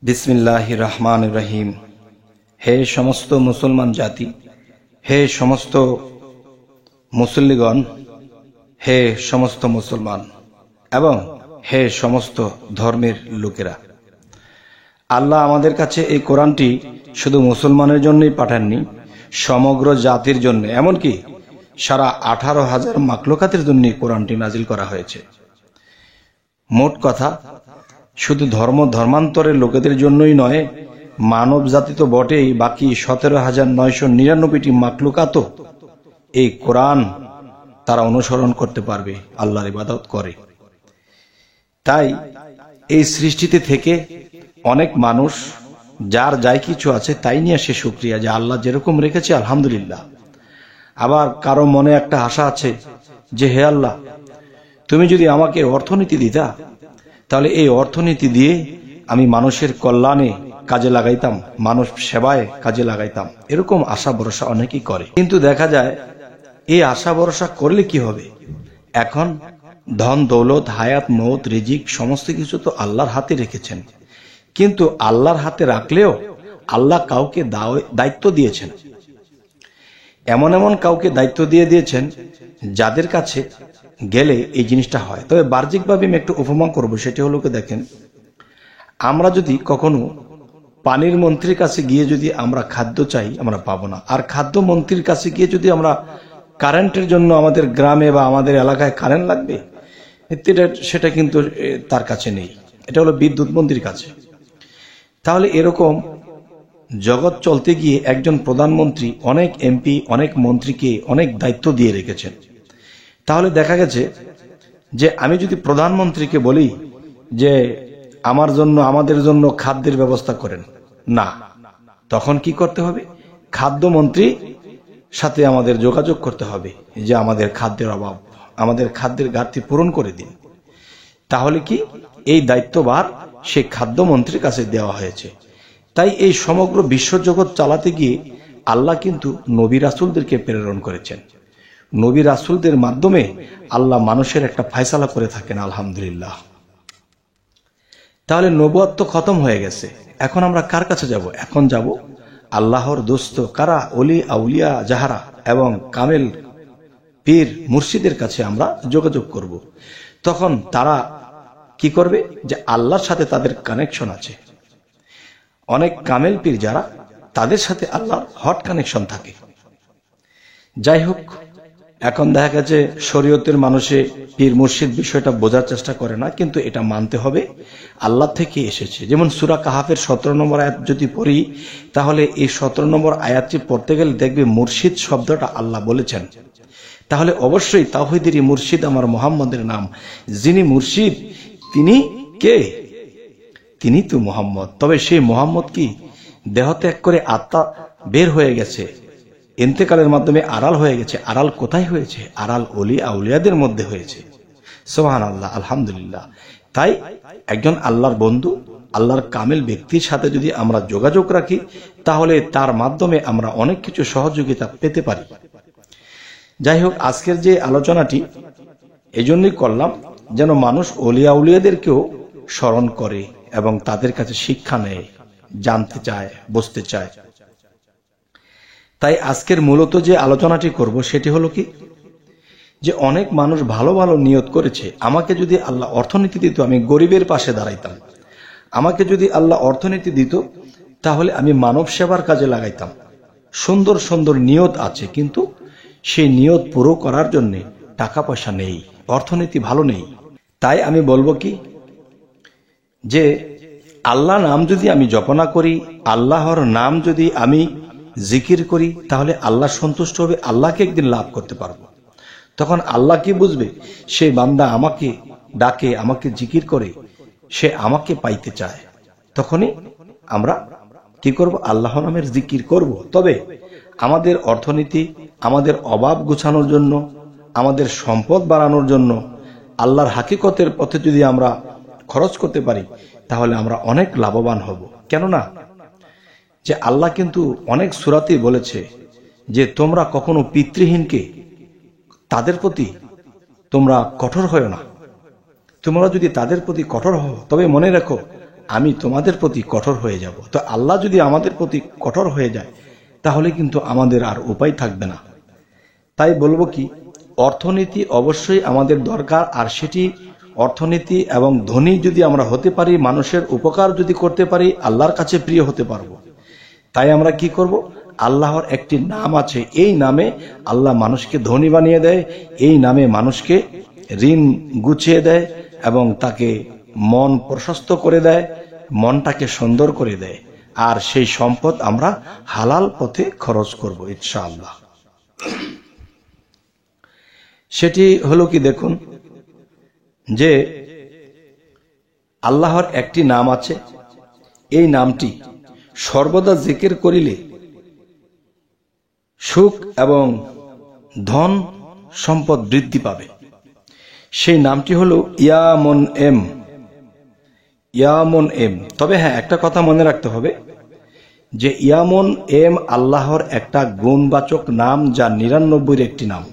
বিসমিল্লাহির রহমানির রহিম। হে সমস্ত মুসলমান জাতি, হে সমস্ত মুসল্লিগণ, হে সমস্ত মুসলমান এবং হে সমস্ত ধর্মের লোকেরা, আল্লাহ আমাদের কাছে এই কোরআনটি শুধু মুসলমানের জন্যই পাঠাননি, সমগ্র জাতির জন্য, এমনকি সারা 18,000 মাখলুকাতের জন্য কোরআনটি নাজিল করা হয়েছে। মোট কথা, শুধু ধর্মান্তরের লোকেদের জন্যই নয়, মানব জাতি তো বটেই, বাকি 17,999টি মাখলুকাতও এই কোরআন তারা অনুসরণ করতে পারবে, আল্লাহর ইবাদত করে। তাই এই সৃষ্টিতে থেকে অনেক মানুষ যার যাই কিছু আছে তাই নিয়ে সে শুকরিয়া, যে আল্লাহ যেরকম রেখেছে আলহামদুলিল্লাহ। আবার কারো মনে একটা আশা আছে যে হে আল্লাহ, তুমি যদি আমাকে অর্থনীতি দিতা, তাহলে এই অর্থনীতি দিয়ে আমি মানুষের কল্যাণে কাজে লাগাইতাম, মানুষ সেবায় কাজে লাগাইতাম। এরকম আশা ভরসা অনেকেই করে, কিন্তু দেখা যায় এই আশা ভরসা করলে কি হবে? এখন ধন দৌলত, হায়াত, মৌত, রিজিক সমস্ত কিছু তো আল্লাহর হাতে রেখেছেন, কিন্তু আল্লাহর হাতে রাখলেও আল্লাহ কাউকে দায়িত্ব দিয়েছেন, এমন এমন কাউকে দায়িত্ব দিয়েছেন যাদের কাছে গেলে এই জিনিসটা হয়। তবে বাহ্যিকভাবে আমি একটু উপমা করবো, সেটা হলো, দেখেন, আমরা যদি কখনো পানির মন্ত্রীর কাছে গিয়ে যদি আমরা খাদ্য চাই, আমরা পাবো না। আর খাদ্য মন্ত্রীর কাছে গিয়ে যদি আমরা কারেন্টের জন্য, আমাদের গ্রামে বা আমাদের এলাকায় কারেন্ট লাগবে, সেটা কিন্তু তার কাছে নেই, এটা হলো বিদ্যুৎ মন্ত্রীর কাছে। তাহলে এরকম জগৎ চলতে গিয়ে একজন প্রধানমন্ত্রী অনেক এমপি, অনেক মন্ত্রীকে অনেক দায়িত্ব দিয়ে রেখেছেন। তাহলে দেখা গেছে যে আমি যদি প্রধানমন্ত্রীকে বলি যে আমার জন্য, আমাদের জন্য খাদ্যের ব্যবস্থা করেন, না, তখন কি করতে হবে? খাদ্যমন্ত্রী সাথে আমাদের যোগাযোগ করতে হবে যে আমাদের খাদ্যের অভাব, আমাদের খাদ্যের ঘাটতি পূরণ করে দিন। তাহলে কি এই দায়িত্বভার সেই খাদ্যমন্ত্রীর কাছে দেওয়া হয়েছে। তাই এই সমগ্র বিশ্বজগৎ চালাতে গিয়ে আল্লাহ কিন্তু নবী রাসূলদেরকে প্রেরণ করেছেন। নবী রাসূলদের মাধ্যমে আল্লাহ মানুষের একটা ফায়সালা করে থাকেন, আলহামদুলিল্লাহ। তাহলে নবুয়ত তো খতম হয়ে গেছে, এখন আমরা কার কাছে যাব? এখন যাব আল্লাহর দোস্ত কারা, ওলি আউলিয়া যাহারা এবং কামেল পীর মুর্শিদের কাছে আমরা যোগাযোগ করব। তখন তারা কি করবে? যে আল্লাহর সাথে তাদের কানেকশন আছে। অনেক কামেল পীর যারা, তাদের সাথে আল্লাহর হট কানেকশন থাকে। যাই হোক, এখন দেখা গেছে শরীয়তের মানুষে পীর মুর্শিদ বিষয়টা বোঝার চেষ্টা করে না, কিন্তু এটা মানতে হবে আল্লাহ থেকে এসেছে। যেমন সূরা কাহাফের 17 নম্বর আয়াত যদি পড়ি, তাহলে এই 17 নম্বর আয়াতটি পড়তে গেলে দেখবে মুর্শিদ শব্দটা আল্লাহ বলেছেন। তাহলে অবশ্যই তাওহীদেরই মুর্শিদ আমার মুহাম্মদের নাম। যিনি মুর্শিদ তিনি কে? তিনি তো মুহাম্মদ। তবে সেই মুহাম্মদ কি দেহত্যাগ করে আত্মা বের হয়ে গেছে, ইন্তেকালের মাধ্যমে আড়াল হয়ে গেছে? আড়াল কোথায় হয়েছে? আড়াল ওলি আউলিয়াদের মধ্যে হয়েছে। সুবহানাল্লাহ, আলহামদুলিল্লাহ। তাই একজন আল্লাহর বন্ধু, আল্লাহর কামেল ব্যক্তির সাথে যদি আমরা যোগাযোগ রাখি, তাহলে তার মাধ্যমে আমরা অনেক কিছু সহযোগিতা পেতে পারি। যাই হোক, আজকের যে আলোচনাটি এই জন্যই করলাম, যেন মানুষ ওলি আউলিয়াদেরকেও স্মরণ করে এবং তাদের কাছে শিক্ষা নেয়, জানতে চায়, বুঝতে চায়। তাই আজকের মূলত যে আলোচনাটি করব সেটি হলো কি, যে অনেক মানুষ ভালো ভালো নিয়ত করেছে, আমাকে যদি আল্লাহ অর্থনীতি দিত আমি গরিবের পাশে দাঁড়াইতাম, আমাকে যদি আল্লাহ অর্থনীতি দিত তাহলে আমি মানব সেবার কাজে লাগাইতাম। সুন্দর সুন্দর নিয়ত আছে, কিন্তু সেই নিয়ত পুরো করার জন্য টাকা পয়সা নেই, অর্থনীতি ভালো নেই। তাই আমি বলবো কি, যে আল্লাহ নাম যদি আমি জপনা করি, আল্লাহর নাম যদি আমি জিকির করি, তাহলে আল্লাহ সন্তুষ্ট হবে, আল্লাহকে একদিন লাভ করতে পারবো। তখন আল্লাহ কি বুঝবে? সেই বান্দা আমাকে ডাকে, আমাকে জিকির করে, সে আমাকে পাইতে চায়। তখনই আমরা কি করব? আল্লাহ নামের জিকির করব। তবে আমাদের অর্থনীতি, আমাদের অভাব গুছানোর জন্য, আমাদের সম্পদ বাড়ানোর জন্য আল্লাহর হাকিকতের পথে যদি আমরা খরচ করতে পারি, তাহলে আমরা অনেক লাভবান হব। কেননা যে আল্লাহ কিন্তু অনেক সূরাতেই বলেছে যে তোমরা কখনো পিতৃহীনকে, তাদের প্রতি তোমরা কঠোর হও না। তোমরা যদি তাদের প্রতি কঠোর হও, তবে মনে রাখো আমি তোমাদের প্রতি কঠোর হয়ে যাব। তো আল্লাহ যদি আমাদের প্রতি কঠোর হয়ে যায় তাহলে কিন্তু আমাদের আর উপায় থাকবে না। তাই বলবো কি, অর্থনীতি অবশ্যই আমাদের দরকার, আর সেটি অর্থনীতি এবং ধনী যদি আমরা হতে পারি, মানুষের উপকার যদি করতে পারি, আল্লাহর কাছে প্রিয় হতে পারবো। তাই আমরা কি করব, আল্লাহর একটি নাম আছে, এই নামে আল্লাহ মানুষকে ধনী বানিয়ে দেয়, এই নামে মানুষকে ঋণ গুছিয়ে দেয় এবং তাকে মন প্রশস্ত করে দেয়, মনটাকে সুন্দর করে দেয়। আর সেই সম্পদ আমরা হালাল পথে খরচ করব ইনশাআল্লাহ। সেটি হলো কি, দেখুন যে আল্লাহর একটি নাম আছে, এই নামটি সর্বদা জিকির করিলে সুখ এবং ধন সম্পদ বৃদ্ধি পাবে। সেই নামটি হলো ইয়ামুন এম, ইয়ামুন এম। তবে হ্যাঁ, একটা কথা মনে রাখতে হবে যে ইয়ামুন এম আল্লাহর একটা গুণবাচক নাম, যা 99-এর একটি নাম।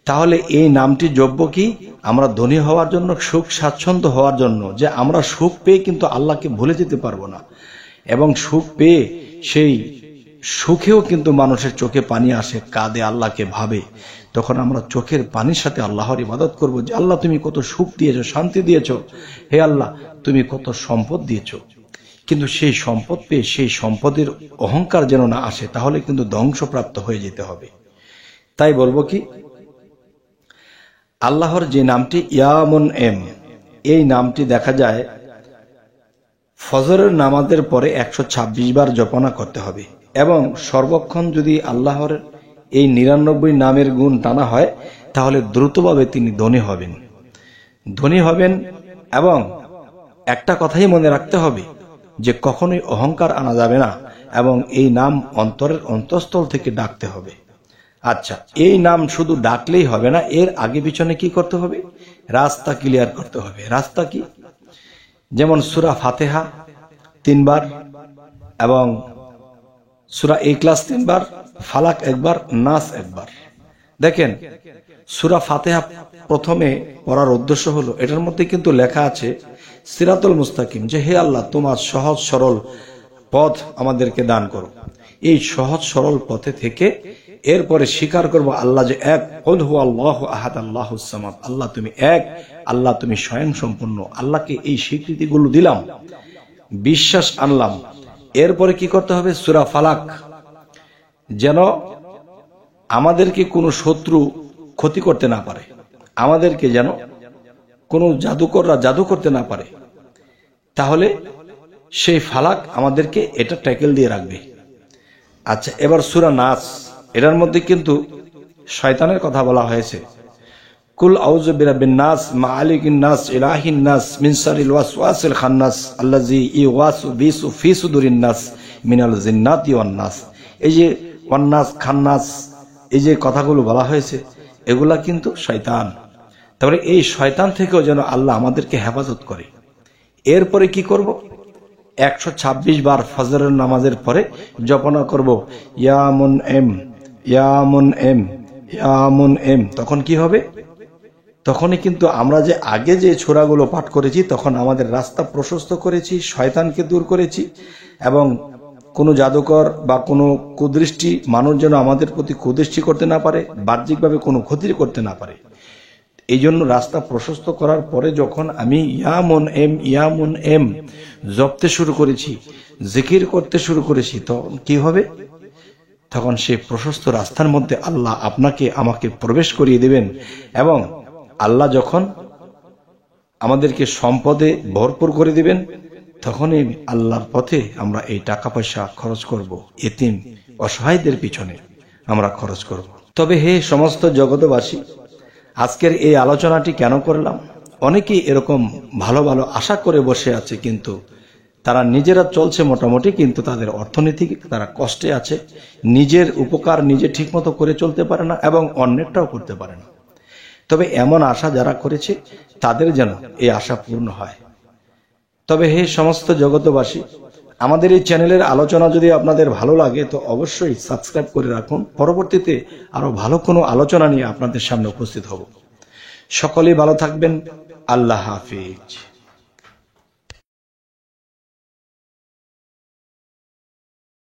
তাহলে এই নামটি যোগ্য কি, আমরা ধনী হওয়ার জন্য, সুখ স্বাচ্ছন্দ্য হওয়ার জন্য, যে আমরা সুখ পেয়ে কিন্তু আল্লাহকে ভুলে যেতে পারবো না, এবং সুখ পেয়ে সেই সুখেও কিন্তু মানুষের চোখে পানি আসে, কাঁদে, আল্লাহকে ভাবে। তখন আমরা চোখের পানির সাথে আল্লাহর ইবাদত করব যে আল্লাহ তুমি কত সুখ দিয়েছো, শান্তি দিয়েছো, হে আল্লাহ তুমি কত সম্পদ দিয়েছো। কিন্তু সেই সম্পদ পেয়ে সেই সম্পদের অহংকার যেন না আসে, তাহলে কিন্তু ধ্বংসপ্রাপ্ত হয়ে যেতে হবে। তাই বলবো কি, আল্লাহর যে নামটি ইয়ামুন এম, এই নামটি দেখা যায় ফজরের নামাজের পরে 126 বার জপনা করতে হবে, এবং সর্বক্ষণ যদি আল্লাহর এই 99 নামের গুণ টানা হয় তাহলে দ্রুতভাবে তিনি ধনী হবেন, ধনী হবেন। এবং একটা কথাই মনে রাখতে হবে যে কখনোই অহংকার আনা যাবে না, এবং এই নাম অন্তরের অন্তঃস্থল থেকে ডাকতে হবে। আচ্ছা, এই নাম শুধু ডাকলেই হবে না, এর আগে পিছনে কি করতে হবে, রাস্তা ক্লিয়ার করতে হবে। রাস্তা কি, যেমন সূরা ফাতিহা 3 বার, এবং সূরা ইখলাস 3 বার, ফালাক 1 বার, নাস 1 বার। দেখেন, সূরা ফাতিহা প্রথমে পড়ার উদ্দেশ্য হলো, এটার মধ্যে কিন্তু লেখা আছে সিরাতুল মুস্তাকিম, যে হে আল্লাহ তোমার সহজ সরল পথ আমাদেরকে দান করো। এই সহজ সরল পথে থেকে এরপরে স্বীকার করব আল্লাহ যে এক, কুল হুয়াল্লাহু আহাদ আল্লাহুস সামাদ, আল্লাহ তুমি এক, আল্লাহ তুমি স্বয়ং সম্পূর্ণ। আল্লাহকে এই স্বীকৃতিগুলো দিলাম, বিশ্বাস আনলাম। এরপরে কি করতে হবে, সূরা ফালাক, যেন আমাদেরকে কোনো শত্রু ক্ষতি করতে না পারে, আমাদেরকে যেন কোনো জাদুকররা জাদু করতে না পারে, তাহলে সেই ফালাক আমাদেরকে এটা ট্যাকেল দিয়ে রাখবে। আচ্ছা, এবার সূরা নাস, এটার মধ্যে কিন্তু শয়তানের কথা বলা হয়েছে। কুল আউযু বিরাব্বিন নাস, মালিকিন নাস, ইলাহিন নাস, মিন শারিল ওয়াসওয়াসিল খান্নাস, আল্লাযী ইউওয়াসু ফি সুদুরিন নাস মিনাল জিন্নাতি ওয়ান নাস। এই যে ওয়ান নাস, খান্নাস, এই যে কথাগুলো বলা হয়েছে, এগুলা কিন্তু শয়তান। তারপরে এই শয়তান থেকেও যেন আল্লাহ আমাদেরকে হেফাজত করে। এরপরে কি করব, 126 বার ফজরের নামাজের পরে জপনা করব ইয়ামুন এম, ইয়ামুন এম, ইয়ামুন এম। তখন কি হবে, তখনই কিন্তু আমরা যে আগে যে সূরাগুলো পাঠ করেছি, তখন আমাদের রাস্তা প্রশস্ত করেছি, শয়তানকে দূর করেছি, এবং কোনো জাদুকর বা কোনো কুদৃষ্টি মানুষ যেন আমাদের প্রতি কুদৃষ্টি করতে না পারে, বাহ্যিকভাবে কোনো ক্ষতি করতে না পারে। এই জন্য রাস্তা প্রশস্ত করার পরে যখন আমি ইয়ামুন এম, ইয়ামুন এম জপতে শুরু করেছি, জিকির করতে শুরু করেছি, তখন কি হবে, তখন সেই প্রশস্ত রাস্তার মধ্যে আল্লাহ আপনাকে আমাকে প্রবেশ করিয়ে দেবেন। এবং আল্লাহ যখন আমাদেরকে সম্পদে ভরপুর করে দিবেন, তখনই আল্লাহর পথে আমরা এই টাকা পয়সা খরচ করব, এতিম অসহায়দের পিছনে আমরা খরচ করব। তবে হে সমস্ত জগতবাসী, আজকের এই আলোচনাটি কেন করলাম, অনেকেই এরকম ভালো ভালো আশা করে বসে আছে, কিন্তু তারা নিজেরা চলছে মোটামুটি, কিন্তু তাদের অর্থনৈতিক তারা কষ্টে আছে, নিজের উপকার নিজে ঠিকমতো করে চলতে পারে না, এবং অন্যেরটাও করতে পারে না। তবে এমন আশা যারা করেছে তাদের যেন এই আশা পূর্ণ হয়। তবে হে সমস্ত জগতবাসী, আমাদের এই চ্যানেলের আলোচনা যদি আপনাদের ভালো লাগে তো অবশ্যই সাবস্ক্রাইব করে রাখুন। পরবর্তীতে আরো ভালো কোনো আলোচনা নিয়ে আপনাদের সামনে উপস্থিত হব। সকলেই ভালো থাকবেন। আল্লাহ হাফিজ।